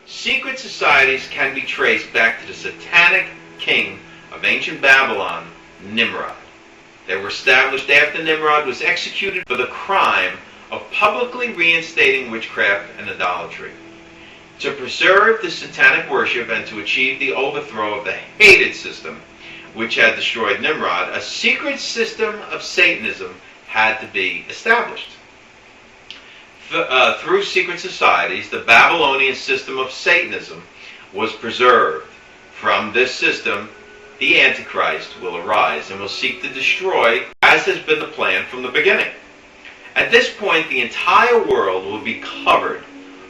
secret societies can be traced back to the Satanic king of ancient Babylon, Nimrod. They were established after Nimrod was executed for the crime of publicly reinstating witchcraft and idolatry. To preserve the satanic worship and to achieve the overthrow of the hated system which had destroyed Nimrod, a secret system of Satanism had to be established. Through secret societies, the Babylonian system of Satanism was preserved. From this system, the Antichrist will arise and will seek to destroy, as has been the plan from the beginning. At this point, the entire world will be covered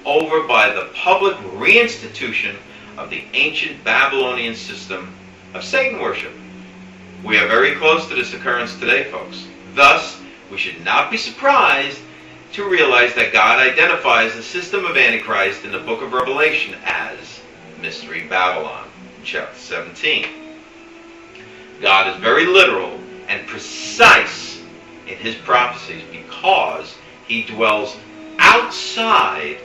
over by the public reinstitution of the ancient Babylonian system of Satan worship. We are very close to this occurrence today, folks. Thus, we should not be surprised to realize that God identifies the system of Antichrist in the book of Revelation as Mystery Babylon, chapter 17. God is very literal and precise in his prophecies because he dwells outside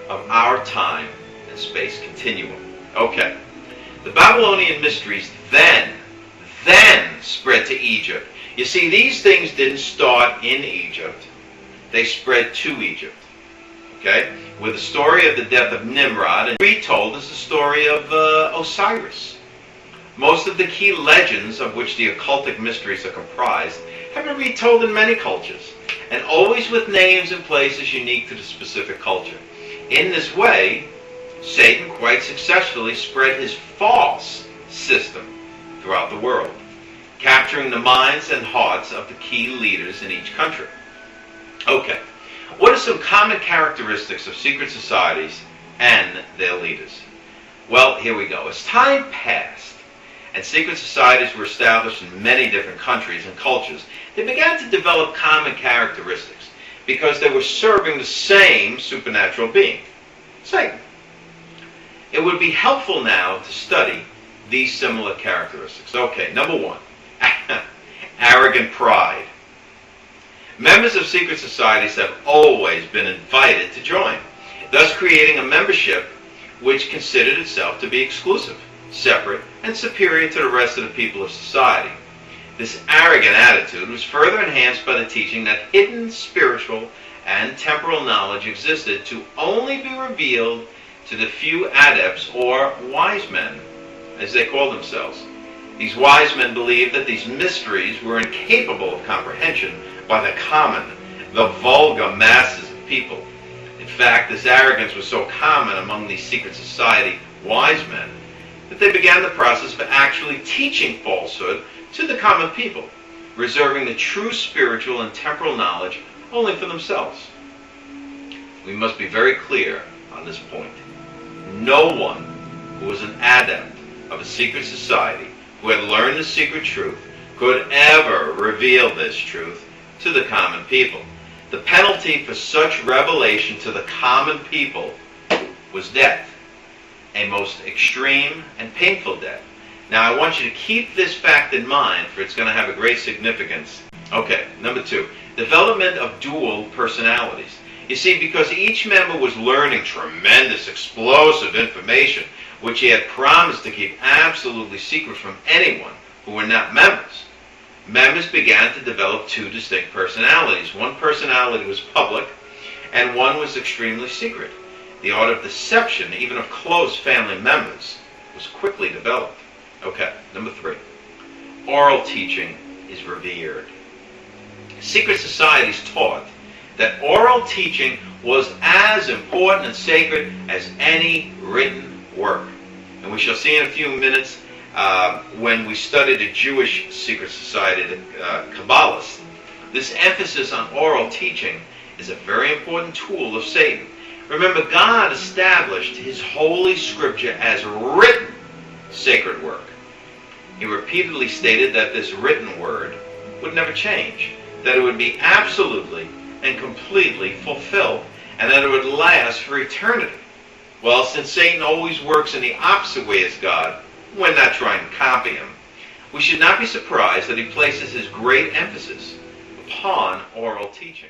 of our time and space continuum. Okay. The Babylonian mysteries then spread to Egypt. You see, these things didn't start in Egypt. They spread to Egypt. Okay? With the story of the death of Nimrod, and retold is the story of Osiris. Most of the key legends of which the occultic mysteries are comprised have been retold in many cultures, and always with names and places unique to the specific culture. In this way, Satan quite successfully spread his false system throughout the world, capturing the minds and hearts of the key leaders in each country. Okay, what are some common characteristics of secret societies and their leaders? Well, here we go. As time passed and secret societies were established in many different countries and cultures, they began to develop common characteristics because they were serving the same supernatural being, Satan. It would be helpful now to study these similar characteristics. Okay, number one, arrogant pride. Members of secret societies have always been invited to join, thus creating a membership which considered itself to be exclusive, separate, and superior to the rest of the people of society. This arrogant attitude was further enhanced by the teaching that hidden spiritual and temporal knowledge existed to only be revealed to the few adepts or wise men, as they call themselves. These wise men believed that these mysteries were incapable of comprehension by the common, the vulgar masses of people. In fact, this arrogance was so common among these secret society wise men that they began the process of actually teaching falsehood to the common people, reserving the true spiritual and temporal knowledge only for themselves. We must be very clear on this point. No one who was an adept of a secret society, who had learned the secret truth, could ever reveal this truth to the common people. The penalty for such revelation to the common people was death, a most extreme and painful death. Now, I want you to keep this fact in mind, for it's going to have a great significance. Okay, number two, development of dual personalities. You see, because each member was learning tremendous, explosive information, which he had promised to keep absolutely secret from anyone who were not members, members began to develop two distinct personalities. One personality was public, and one was extremely secret. The art of deception, even of close family members, was quickly developed. Okay, number three, oral teaching is revered. Secret societies taught that oral teaching was as important and sacred as any written work. And we shall see in a few minutes when we study the Jewish secret society, the Kabbalists. This emphasis on oral teaching is a very important tool of Satan. Remember, God established his holy scripture as written sacred work. He repeatedly stated that this written word would never change, that it would be absolutely and completely fulfilled, and that it would last for eternity. Well, since Satan always works in the opposite way as God, we're not trying to copy him. We should not be surprised that he places his great emphasis upon oral teaching.